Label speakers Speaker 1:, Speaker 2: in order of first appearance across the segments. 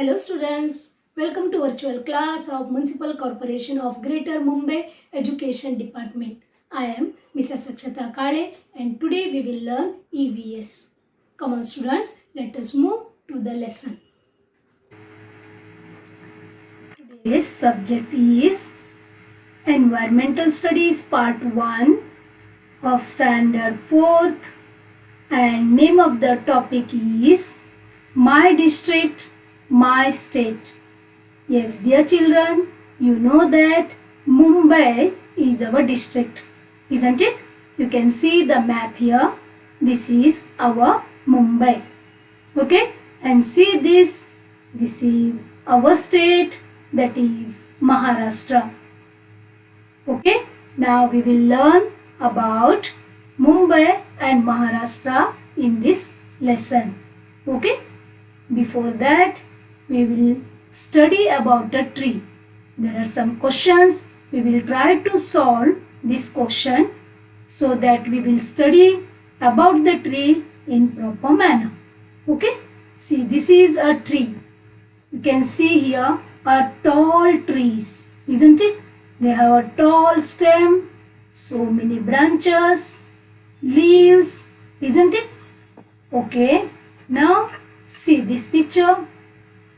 Speaker 1: Hello students, welcome to virtual class of Municipal Corporation of Greater Mumbai Education Department. I am Mrs. Akshata Kale and today we will learn EVS. Come on students, let us move to the lesson. Today's subject is Environmental Studies Part 1 of Standard 4th and name of the topic is My District, My State. Yes, dear children, you know that Mumbai is our district, isn't it? You can see the map here. This is our Mumbai. Okay, and see this. This is our state, that is Maharashtra. Okay, now we will learn about Mumbai and Maharashtra in this lesson. Okay, before that we will study about a tree. There are some questions. We will try to solve this question so that we will study about the tree in proper manner. Okay, see, this is a tree. You can see here are tall trees, isn't it? They have a tall stem, so many branches, leaves, isn't it? Okay, now see this picture.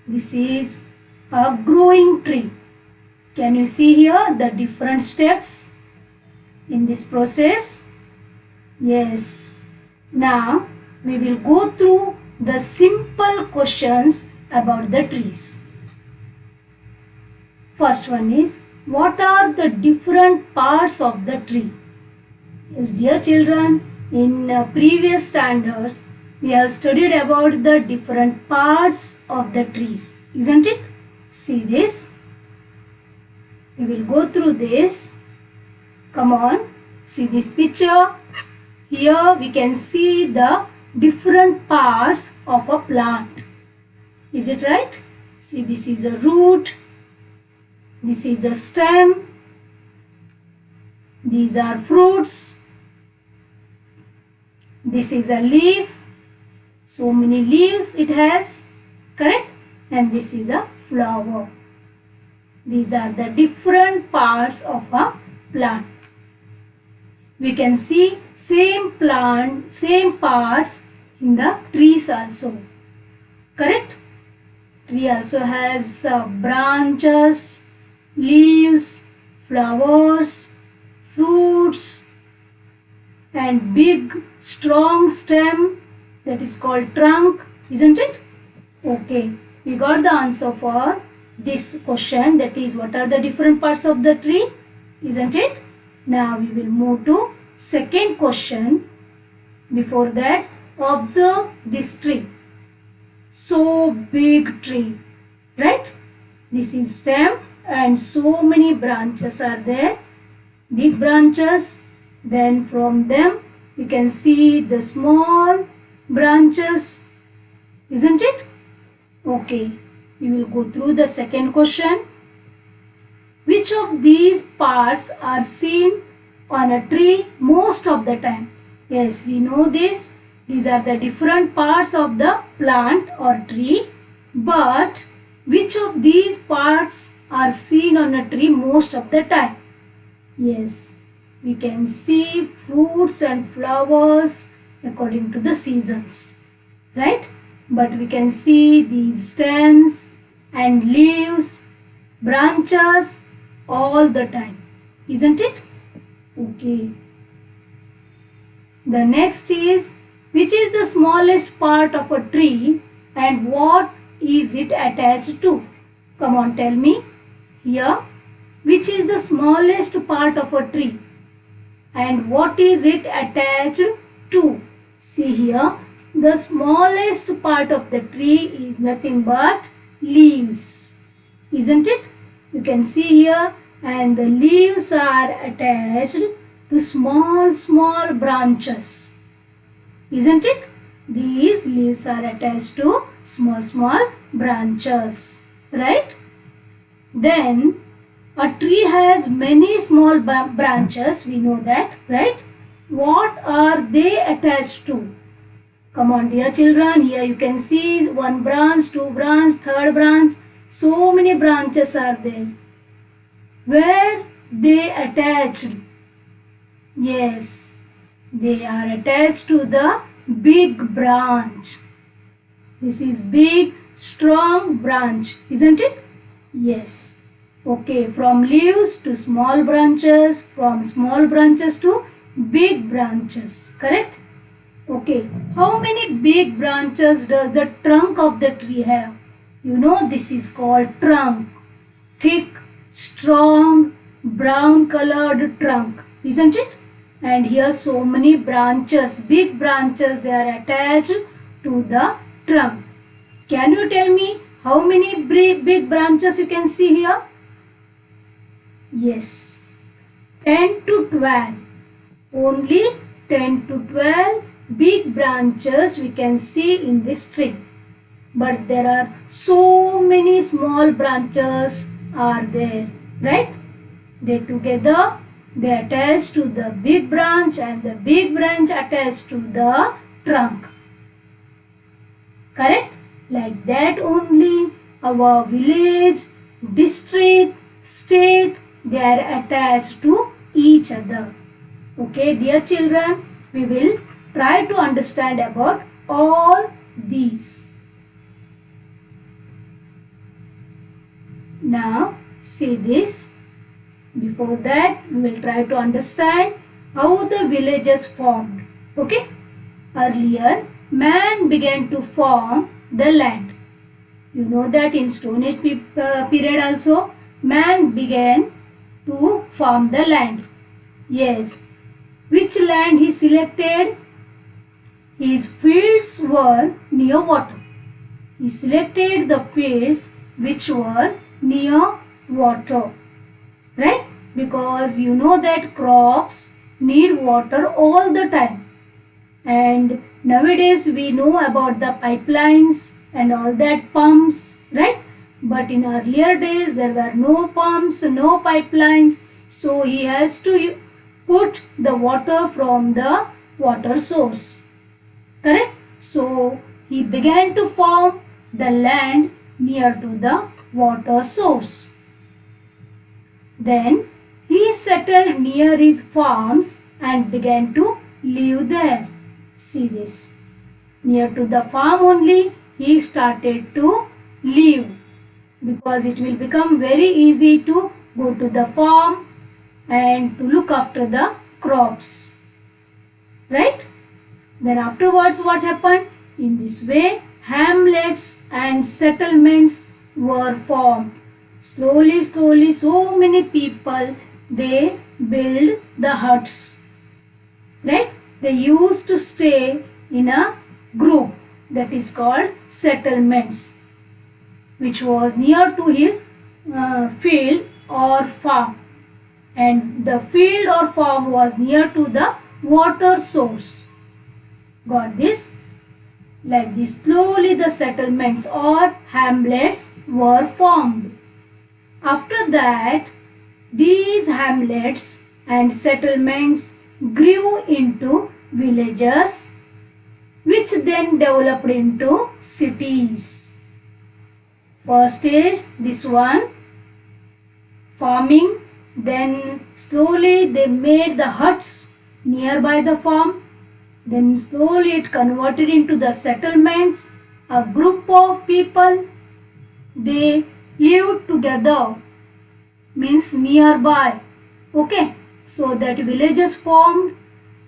Speaker 1: This is a growing tree. Can you see here the different steps in this process? Yes. Now we will go through the simple questions about the trees. First one is, what are the different parts of the tree? Yes, dear children, in previous standards we have studied about the different parts of the trees, isn't it? See this. We will go through this. Come on, see this picture. Here we can see the different parts of a plant. Is it right? See, this is a root. This is the stem. These are fruits. This is a leaf. So many leaves it has, correct? And this is a flower. These are the different parts of a plant. We can see same plant, same parts in the trees also, correct? Tree also has branches, leaves, flowers, fruits, and big strong stem, that is called trunk, isn't it? Okay, we got the answer for this question, that is, what are the different parts of the tree, isn't it? Now we will move to second question. Before that, observe this tree. So big tree, right? This is stem and so many branches are there, big branches. Then from them you can see the small branches, isn't it? Okay, we will go through the second question. Which of these parts are seen on a tree most of the time? Yes, we know this. These are the different parts of the plant or tree. But which of these parts are seen on a tree most of the time? Yes, we can see fruits and flowers according to the seasons, right? But we can see these stems and leaves, branches all the time, isn't it? Okay. The next is, which is the smallest part of a tree and what is it attached to? Come on, tell me. Here, which is the smallest part of a tree and what is it attached to? See here, the smallest part of the tree is nothing but leaves, isn't it? You can see here, and the leaves are attached to small branches, isn't it? These leaves are attached to small branches, right? Then a tree has many small branches, we know that, right? What are they attached to? Come on, dear children, here you can see one branch, two branch, third branch. So many branches are there. Where they attached? Yes, they are attached to the big branch. This is big, strong branch, isn't it? Yes. Okay, from leaves to small branches, from small branches to big branches, correct? Okay, how many big branches does the trunk of the tree have? You know, this is called trunk. Thick, strong, brown colored trunk, isn't it? And here so many branches, big branches, they are attached to the trunk. Can you tell me how many big branches you can see here? Yes, 10 to 12. Only 10 to 12 big branches we can see in this tree. But there are so many small branches are there, right? They together, they attach to the big branch and the big branch attached to the trunk. Correct? Like that only our village, district, state, they are attached to each other. Okay, dear children, we will try to understand about all these. Now, see this. Before that, we will try to understand how the villages formed. Okay, earlier, man began to form the land. You know that in Stone Age period also, man began to form the land. Yes. Which land he selected? His fields were near water. He selected the fields which were near water. Right? Because you know that crops need water all the time. And nowadays we know about the pipelines and all that pumps, right? But in earlier days there were no pumps, no pipelines. So he has to put the water from the water source. Correct? So he began to form the land near to the water source. Then he settled near his farms and began to live there. See this. Near to the farm only he started to live, because it will become very easy to go to the farm and to look after the crops. Right? Then afterwards what happened? In this way, hamlets and settlements were formed. Slowly, so many people, they build the huts. Right? They used to stay in a group, that is called settlements, which was near to his field or farm. And the field or farm was near to the water source. Got this? Like this, slowly the settlements or hamlets were formed. After that, these hamlets and settlements grew into villages, which then developed into cities. First is this one, farming. Then slowly they made the huts nearby the farm. Then slowly it converted into the settlements. A group of people, they lived together, means nearby. Okay, so that villages formed,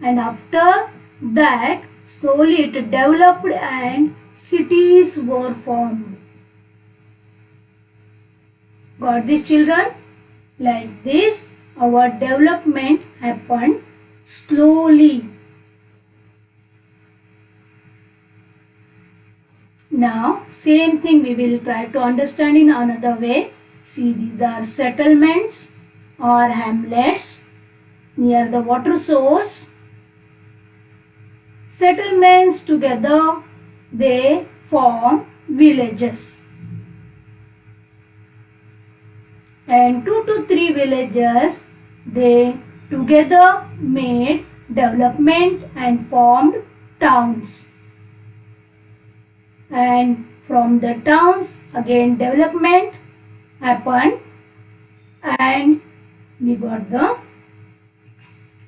Speaker 1: and after that slowly it developed and cities were formed. Got this, children? Like this, our development happened slowly. Now, same thing we will try to understand in another way. See, these are settlements or hamlets near the water source. Settlements together, they form villages. And 2 to 3 villages, they together made development and formed towns. and from the towns again development happened and we got the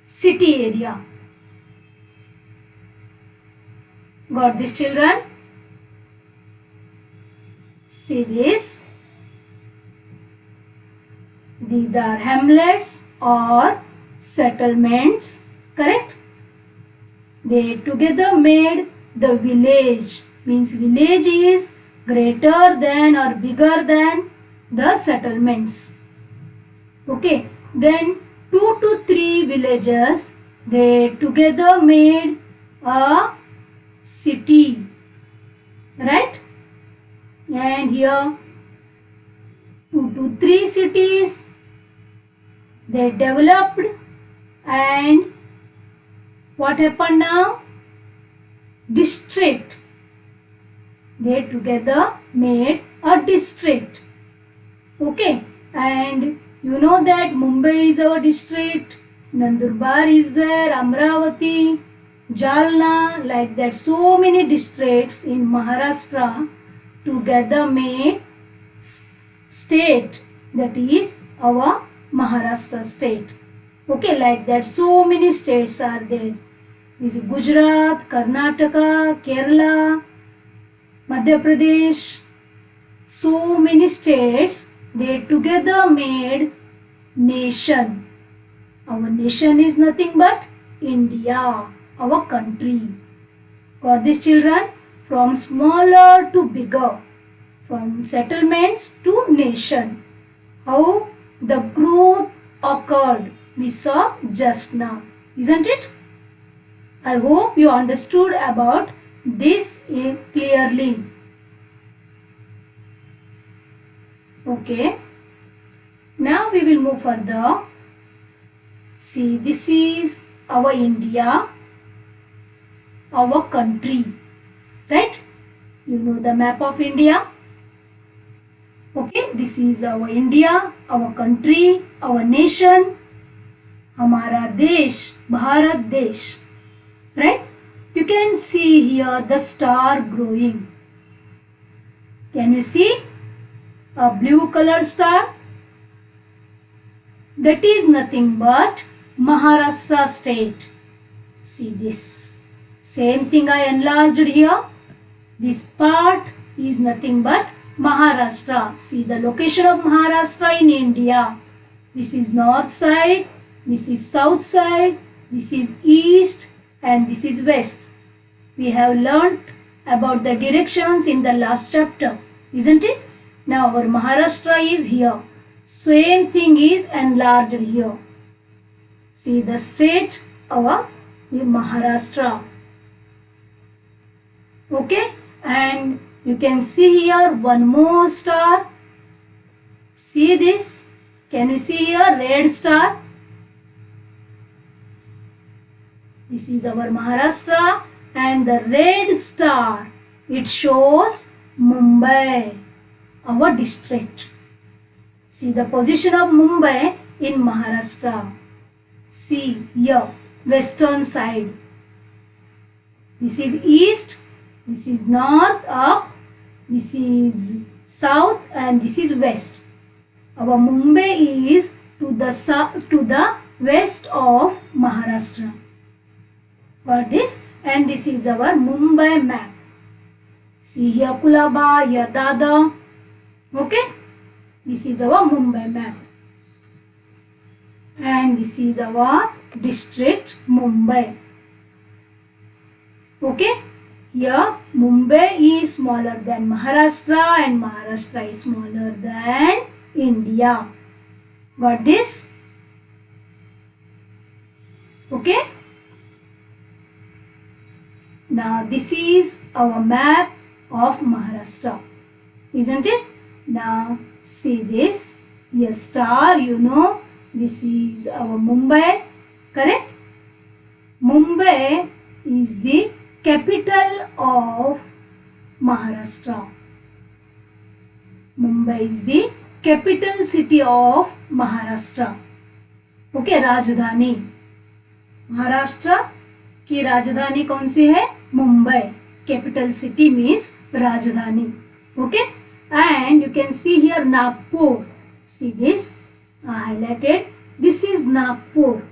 Speaker 1: city area. Got this, children? See this. These are hamlets or settlements, correct? They together made the village. Means village is greater than or bigger than the settlements. Okay. Then 2 to 3 villages, they together made a city. Right? And here 2 to 3 cities, they developed, and what happened now? District. They together made a district. Okay, and you know that Mumbai is our district, Nandurbar is there, Amravati, Jalna, like that. So many districts in Maharashtra together made state, that is our Maharashtra state. Okay, like that. So many states are there. This is Gujarat, Karnataka, Kerala, Madhya Pradesh. So many states, they together made nation. Our nation is nothing but India, our country. Got this, children? From smaller to bigger, from settlements to nation. How the growth occurred, we saw just now, isn't it? I hope you understood about this clearly. Okay. Now we will move further. See, this is our India, our country, right? You know the map of India. Okay, this is our India, our country, our nation, हमारा देश, भारत देश, right? You can see here the star growing. Can you see a blue color star? That is nothing but Maharashtra state. See this. Same thing I enlarged here. This part is nothing but Maharashtra. See the location of Maharashtra in India. This is north side, this is south side, this is east, and this is west. We have learnt about the directions in the last chapter, isn't it? Now our Maharashtra is here. Same thing is enlarged here. See the state, our Maharashtra. Okay, and you can see here one more star. See this? Can you see here red star? This is our Maharashtra, and the red star, it shows Mumbai, our district. See the position of Mumbai in Maharashtra. See here, western side. This is east, this is north up, this is south, and this is west. Our Mumbai is to the south, to the west of Maharashtra. Got this? And this is our Mumbai map. See here Kulaba, here Dada. Okay? This is our Mumbai map. And this is our district Mumbai. Okay? Here Mumbai is smaller than Maharashtra and Maharashtra is smaller than India. Got this? Okay? Now this is our map of Maharashtra, isn't it? Now see this, a star, you know, this is our Mumbai, correct? Mumbai is the capital of Maharashtra. Mumbai is the capital city of Maharashtra. Okay, राजधानी, महाराष्ट्र की राजधानी कौन सी है? Mumbai. capital city means Rajdhani. Okay, and you can see here Nagpur. See this highlighted. This is Nagpur.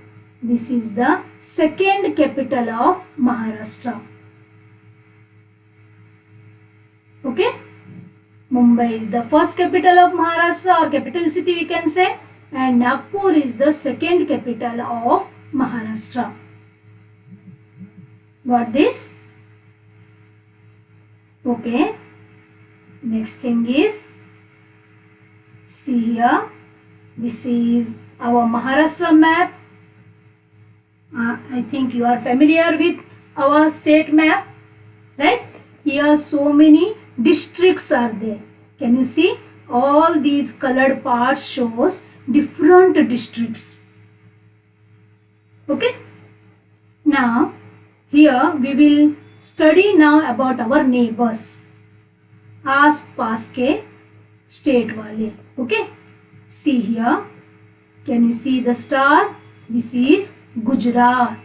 Speaker 1: This is the second capital of Maharashtra. Okay, Mumbai is the first capital of Maharashtra or capital city we can say, and Nagpur is the second capital of Maharashtra. Got this? Okay. Next thing is, see here, this is our Maharashtra map. I think you are familiar with our state map, right? Here so many districts are there. Can you see? All these colored parts shows different districts. Okay. Now, here we will study now about our neighbors. आस पास के state वाले. Okay. See here. Can you see the star? This is Gujarat.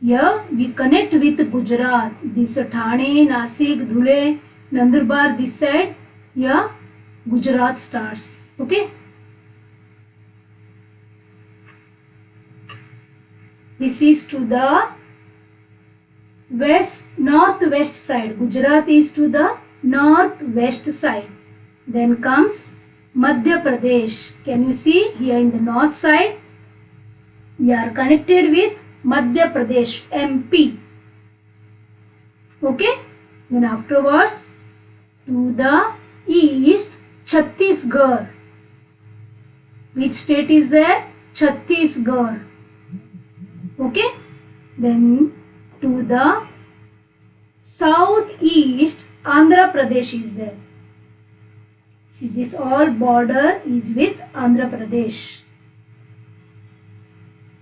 Speaker 1: Here we connect with Gujarat. This Thane, Nasik, Dhule, Nandurbar. This side. Here Gujarat stars. Okay. This is to the northwest side. Gujarat is to the northwest side. Then comes Madhya Pradesh. Can you see here in the north side? We are connected with Madhya Pradesh, MP. Okay. Then afterwards to the east, Chhattisgarh. Which state is there? Chhattisgarh. Okay. Then to the southeast, Andhra Pradesh is there. See, this all border is with Andhra Pradesh.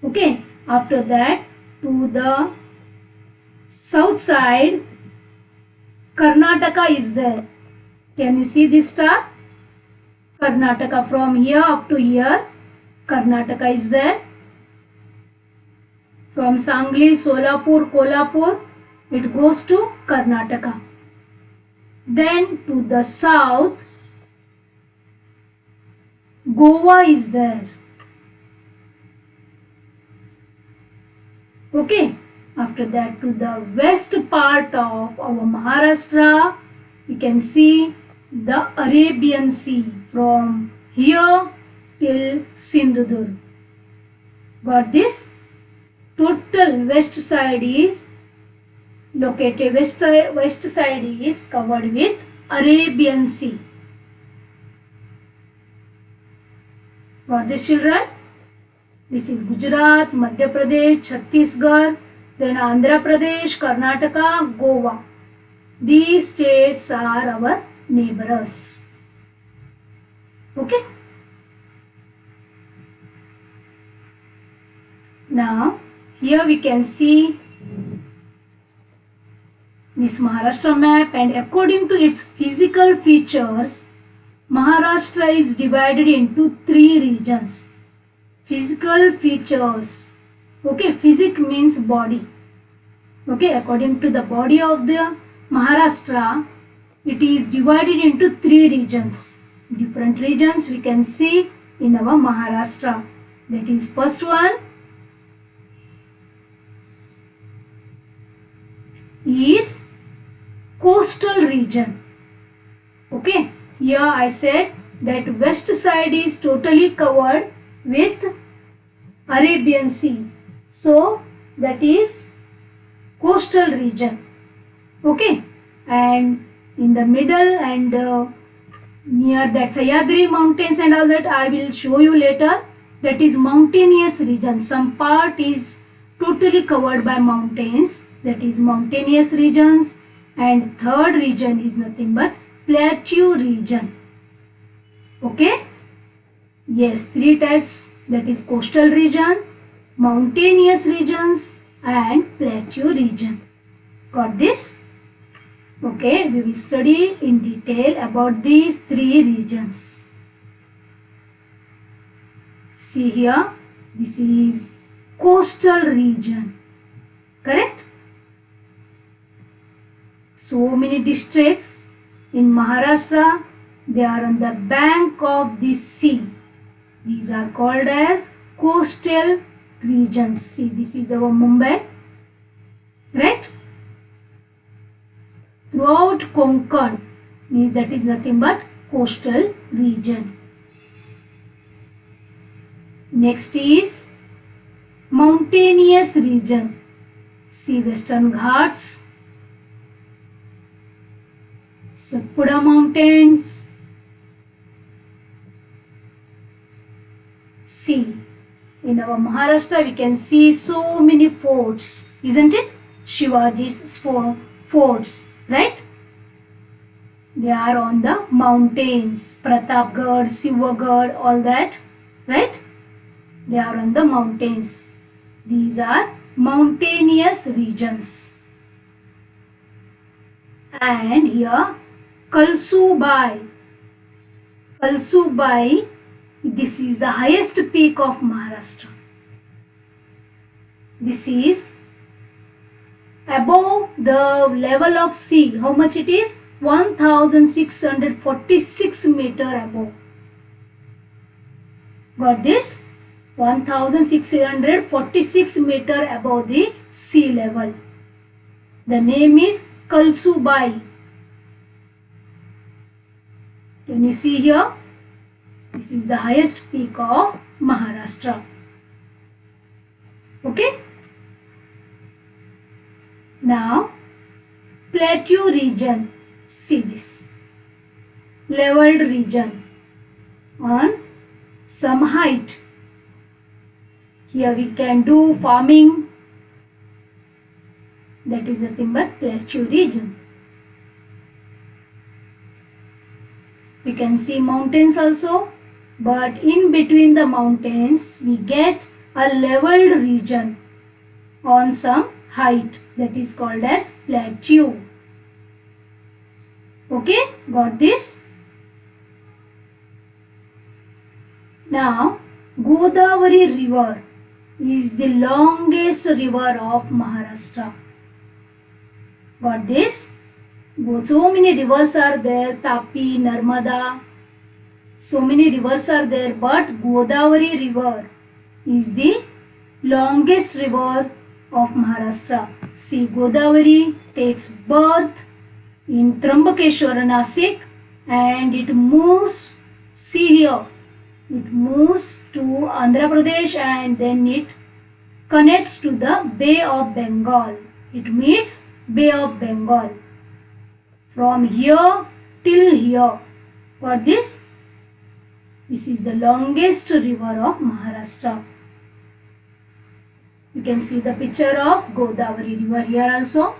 Speaker 1: Okay. After that, to the south side, Karnataka is there. Can you see this star? Karnataka, from here up to here, Karnataka is there. From Sangli, Solapur, Kolhapur, it goes to Karnataka. Then to the south, Goa is there. Okay. After that, to the west part of our Maharashtra, we can see the Arabian Sea from here till Sindhudurg. Got this? Total west side is located, west side is covered with Arabian Sea. Got this, children? This is Gujarat, Madhya Pradesh, Chhattisgarh, then Andhra Pradesh, Karnataka, Goa. These states are our neighbors. Okay. Now, here we can see this Maharashtra map, and according to its physical features, Maharashtra is divided into 3 regions. Physical features. Okay, physic means body. Okay, according to the body of the Maharashtra, it is divided into 3 regions. Different regions we can see in our Maharashtra. That is, first one is coastal region. Okay, here I said that west side is totally covered with Arabian Sea. So that is coastal region. Okay, and in the middle and near that Sahyadri mountains and all that I will show you later, that is mountainous region. Some part is totally covered by mountains, that is mountainous regions, and third region is nothing but plateau region. Okay, yes, 3 types, that is coastal region, mountainous regions and plateau region. Got this? Okay, we will study in detail about these 3 regions. See here, this is coastal region, correct? So many districts in Maharashtra, they are on the bank of the sea. These are called as coastal regions. See, this is our Mumbai, right? Throughout Konkan means that is nothing but coastal region. Next is mountainous region. See, Western Ghats, Satpura Mountains. See, in our Maharashtra we can see so many forts, isn't it? Shivaji's forts, right? They are on the mountains, Pratapgarh, Sivagarh, all that, right? They are on the mountains. These are mountainous regions. And here Kalsubai. Kalsubai, this is the highest peak of Maharashtra. This is above the level of sea. How much it is? 1646 meter above. Got this? 1646 meter above the sea level. The name is Kalsubai. Can you see here? This is the highest peak of Maharashtra. Okay? Now, plateau region. See this. Leveled region on some height. Here we can do farming. That is nothing but plateau region. We can see mountains also, but in between the mountains we get a leveled region on some height, that is called as plateau. Okay, got this? Now, Godavari river is the longest river of Maharashtra. Got this? So many rivers are there, Tapi, Narmada, so many rivers are there, but Godavari river is the longest river of Maharashtra. See, Godavari takes birth in Trambakeshwar, Nasik, and it moves, see here, it moves to Andhra Pradesh and then it connects to the Bay of Bengal. It meets Bay of Bengal. From here till here. Got this? This is the longest river of Maharashtra. You can see the picture of Godavari river here also.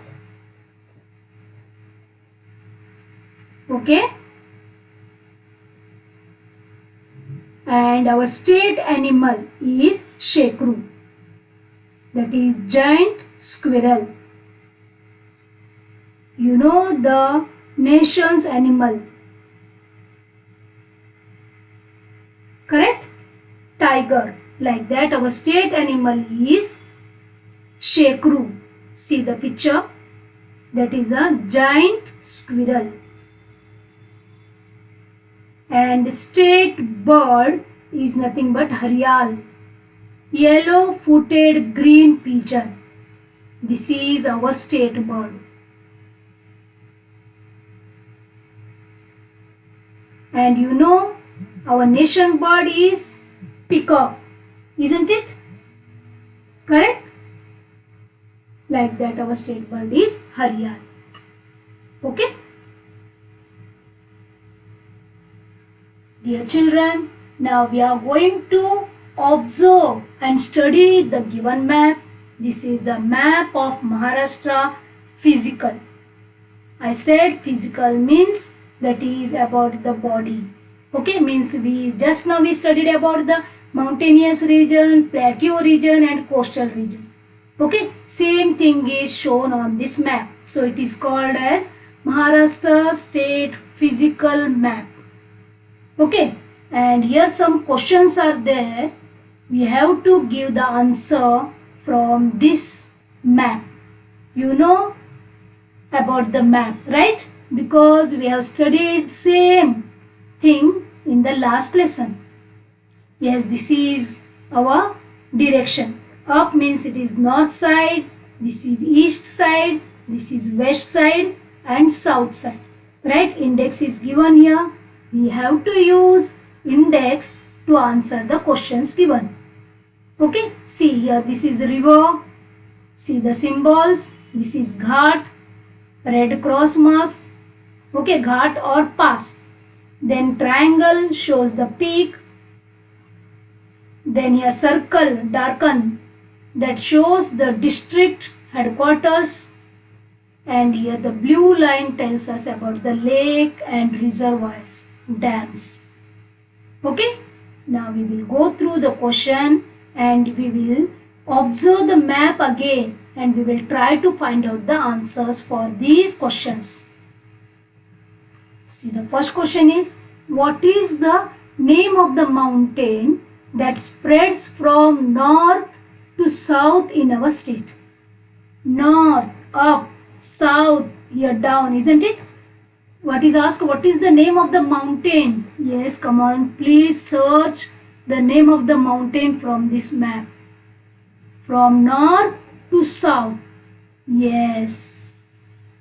Speaker 1: Okay? And our state animal is Shekru. That is giant squirrel. You know the nation's animal. Correct? Tiger. Like that our state animal is Shekru. See the picture? That is a giant squirrel. And state bird is nothing but Haryal. Yellow-footed green pigeon. This is our state bird. And you know, our nation bird is peacock, isn't it? Correct? Like that our state bird is Haryal. Okay? Dear children, now we are going to observe and study the given map. This is the map of Maharashtra physical. I said physical means that is about the body. Okay, means we just now we studied about the mountainous region, plateau region and coastal region. Okay, same thing is shown on this map. So it is called as Maharashtra state physical map. Okay, and here some questions are there. We have to give the answer from this map. You know, about the map, right? Because we have studied same thing in the last lesson. Yes, this is our direction. Up means it is north side, this is east side, this is west side and south side. Right? Index is given here. We have to use index to answer the questions given. Okay, see here, this is river. See the symbols. This is ghat, red cross marks. Okay, ghat or pass. Then triangle shows the peak. Then a circle darken that shows the district headquarters. And here the blue line tells us about the lake and reservoirs, dams. Okay, now we will go through the question and we will observe the map again and we will try to find out the answers for these questions. See, the first question is, what is the name of the mountain that spreads from north to south in our state? North, up, south, here down, isn't it? What is asked? What is the name of the mountain? Yes, come on, please search the name of the mountain from this map. From north to south. Yes.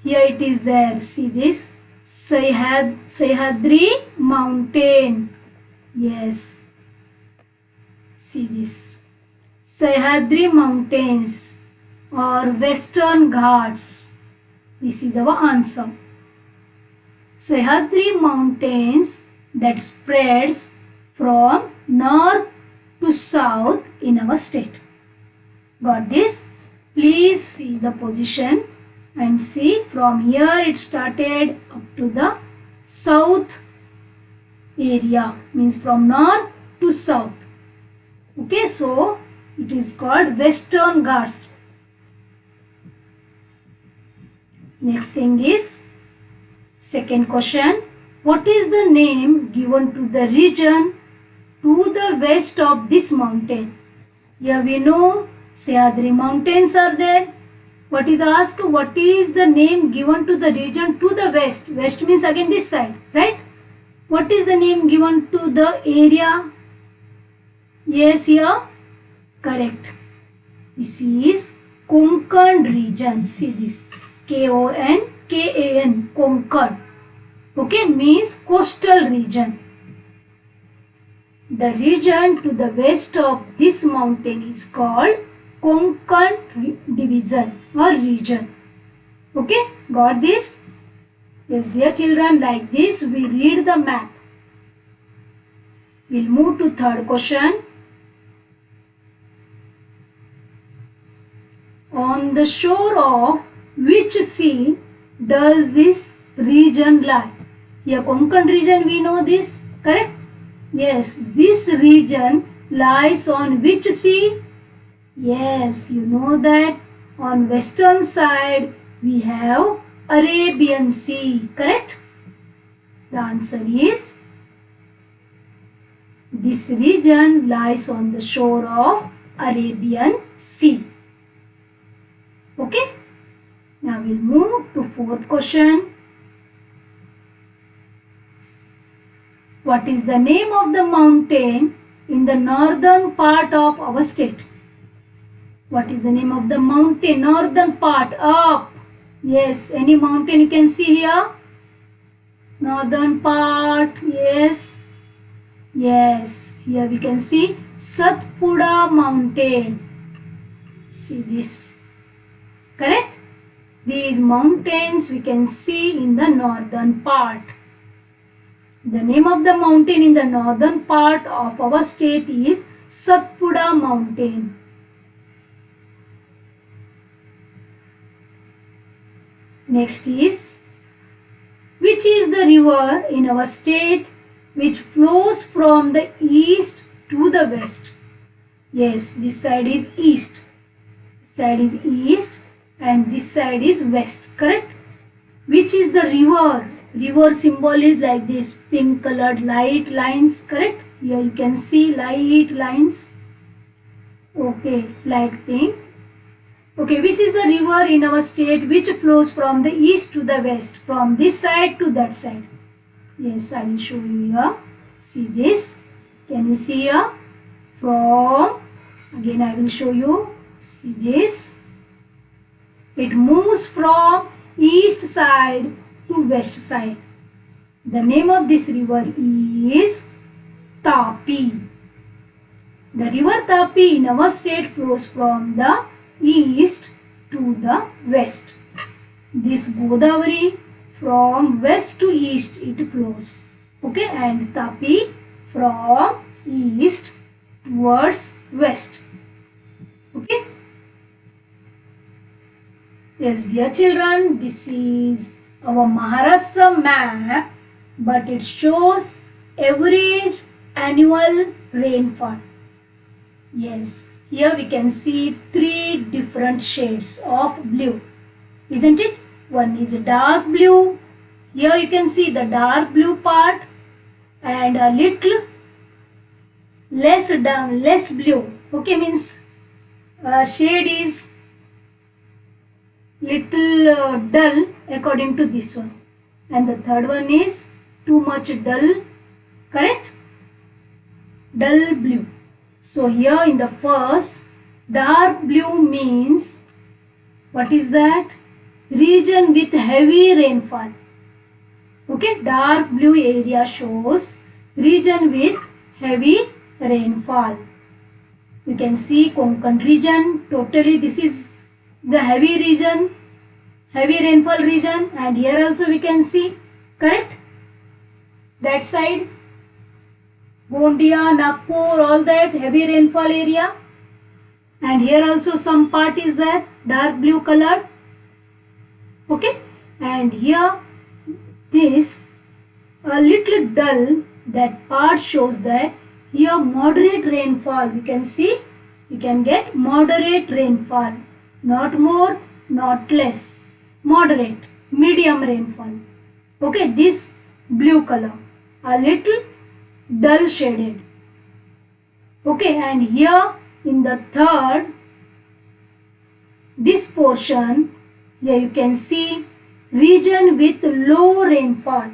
Speaker 1: Here it is there. See this? Sahyadri mountain. Yes. See this. Sahyadri mountains or Western Ghats. This is our answer. Sahyadri mountains that spreads from north to south in our state. Got this? Please see the position and see from here it started up to the south area, means from north to south. Okay, so it is called Western Ghats. Next thing is second question. What is the name given to the region to the west of this mountain? Here we know Sahyadri mountains are there. What is asked? What is the name given to the region to the west? West means again this side, right? What is the name given to the area? Yes, here. Correct. This is Konkan region. See this. Konkan. Konkan. Okay, means coastal region. The region to the west of this mountain is called Konkan division or region. Okay, got this? Yes, dear children, like this we read the map. We'll move to third question. On the shore of which sea does this region lie? Here Konkan region, we know this, correct? Yes, this region lies on which sea? Yes, you know that on western side we have Arabian Sea, correct? The answer is this region lies on the shore of Arabian Sea. Okay, now we'll move to fourth question. What is the name of the mountain in the northern part of our state? What is the name of the mountain? Northern part, up. Yes, any mountain you can see here. Northern part, yes. Yes, here we can see Satpura mountain. See this, correct? These mountains we can see in the northern part. The name of the mountain in the northern part of our state is Satpura mountain. Next is, which is the river in our state which flows from the east to the west? Yes, this side is east. This side is east and this side is west, correct? Which is the river? River symbol is like this, pink colored light lines, correct? Here you can see light lines. Okay, light pink. Okay, which is the river in our state which flows from the east to the west, from this side to that side? Yes, I will show you here. See this. Can you see here? From, again I will show you. See this. It moves from east side to west side. The name of this river is Tapi. The river Tapi in our state flows from the east to the west. This Godavari from west to east it flows. Okay, and Tapi from east towards west. Okay. Yes, dear children, this is our Maharashtra map, but it shows average annual rainfall. Yes, here we can see three different shades of blue, isn't it? One is dark blue. Here you can see the dark blue part and a little less blue. Okay, means shade is little dull according to this one, and the third one is too much dull, correct? Dull blue. So here in the first, dark blue means, what is that? Region with heavy rainfall. Okay, dark blue area shows region with heavy rainfall. You can see Konkan region, totally this is the heavy region, heavy rainfall region, and here also we can see, correct? That side, Gondia, Nagpur, all that heavy rainfall area, and here also some part is there, dark blue colored. Okay, and here this a little dull, that part shows that here moderate rainfall. We can see, we can get moderate rainfall, not more, not less, moderate, medium rainfall. Okay, this blue color, a little dull shaded. Okay, and here in the third, this portion, here you can see region with low rainfall.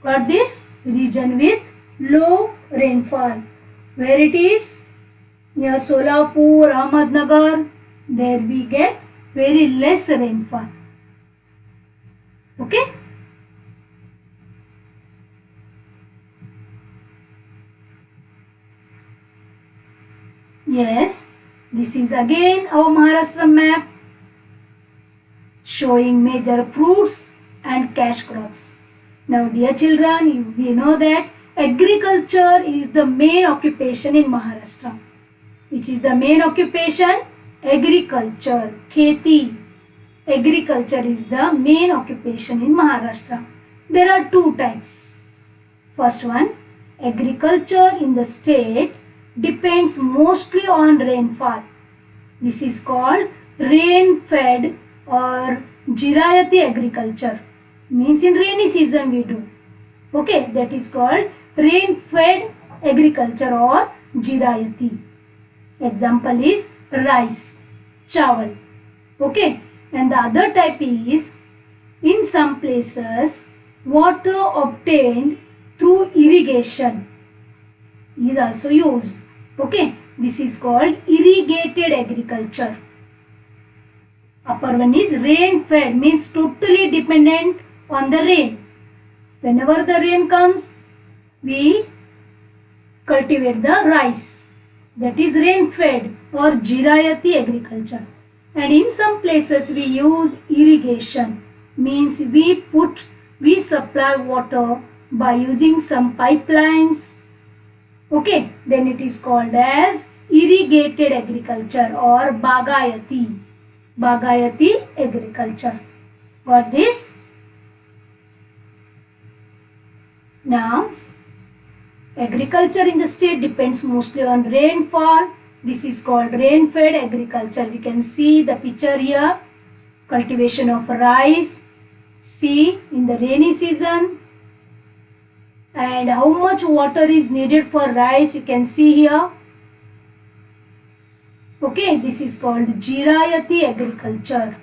Speaker 1: Got this? Region with low rainfall. Where it is? Near Solapur, Ahmednagar, there we get very less rainfall. Okay? Yes, this is again our Maharashtra map showing major fruits and cash crops. Now dear children, we know that agriculture is the main occupation in Maharashtra. Which is the main occupation? Agriculture, kheti. Agriculture is the main occupation in Maharashtra. There are two types. First one, agriculture in the state depends mostly on rainfall. This is called rain-fed or Jirayati agriculture. Means in rainy season we do. Okay, that is called rain-fed agriculture or Jirayati. Example is rice, chawal. Okay, and the other type is, in some places, water obtained through irrigation is also used. Okay, this is called irrigated agriculture. Upper one is rain fed, means totally dependent on the rain. Whenever the rain comes, we cultivate the rice. That is rain fed or Jirayati agriculture. And in some places we use irrigation, means we supply water by using some pipelines. Okay, then it is called as irrigated agriculture or Bagayati. Bagayati agriculture. Got this? Now, agriculture in the state depends mostly on rainfall. This is called rain-fed agriculture. We can see the picture here. Cultivation of rice. See, in the rainy season. And how much water is needed for rice, you can see here. Okay, this is called Jirayati agriculture,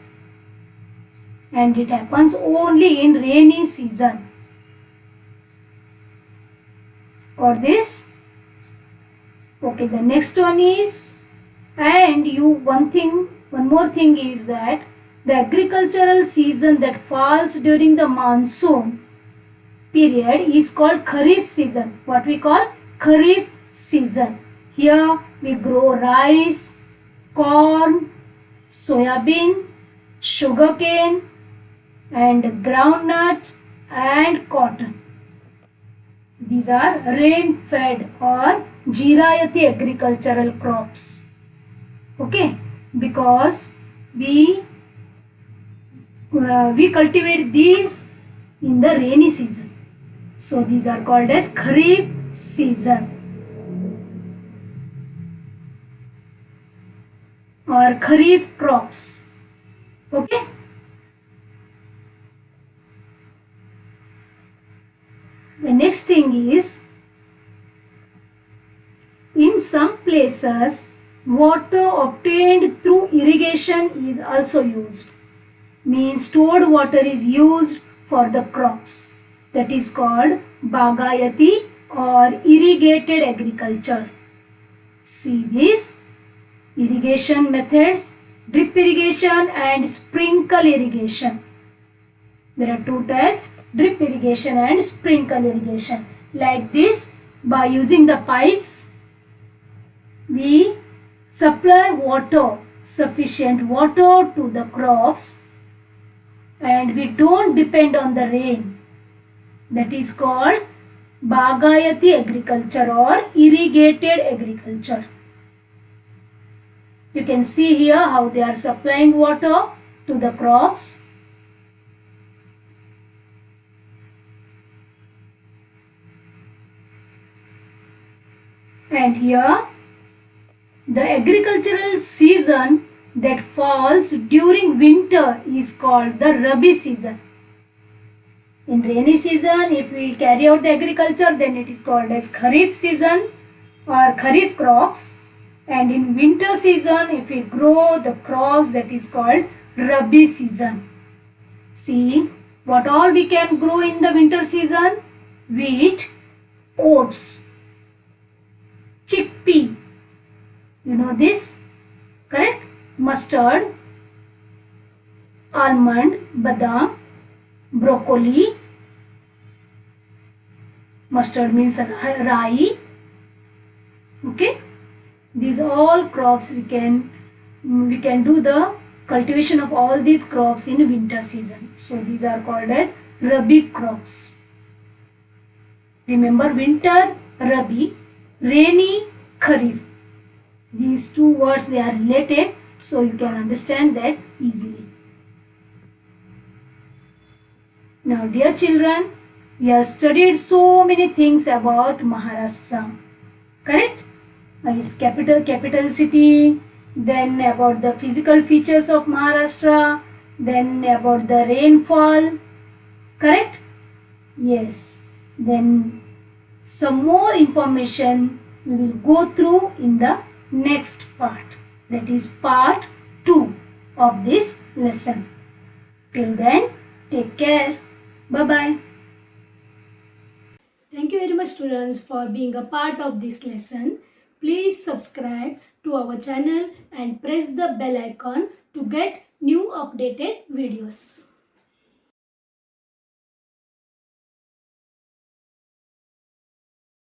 Speaker 1: and it happens only in rainy season. Got this? Okay, the next one is, and one more thing is that the agricultural season that falls during the monsoon period is called Kharif season. What we call Kharif season. Here we grow rice, corn, soybean, sugarcane, and groundnut and cotton. These are rain-fed or Jirayati agricultural crops. Okay, because we cultivate these in the rainy season. So these are called as Kharif season or Kharif crops. Okay. The next thing is, in some places water obtained through irrigation is also used. Means stored water is used for the crops. That is called Bagayati or irrigated agriculture. See these irrigation methods: drip irrigation and sprinkle irrigation. There are two types: drip irrigation and sprinkle irrigation. Like this, by using the pipes, we supply water, sufficient water to the crops, and we don't depend on the rain. That is called Bagayati agriculture or irrigated agriculture. You can see here how they are supplying water to the crops. And here the agricultural season that falls during winter is called the Rabi season. In rainy season, if we carry out the agriculture, then it is called as Kharif season or Kharif crops. And in winter season, if we grow the crops, that is called Rabi season. See what all we can grow in the winter season: wheat, oats, chickpea. You know this, correct? Mustard, almond, badam, broccoli. Mustard means rye. Okay, these all crops we can do the cultivation of all these crops in winter season. So these are called as Rabi crops. Remember, winter Rabi, rainy Kharif. These two words, they are related, so you can understand that easily. Now dear children, we have studied so many things about Maharashtra, correct? Its capital city, then about the physical features of Maharashtra, then about the rainfall, correct? Yes. Then some more information we will go through in the next part, that is part 2 of this lesson. Till then, take care. Bye-bye. Thank you very much students for being a part of this lesson. Please subscribe to our channel and press the bell icon to get new updated videos.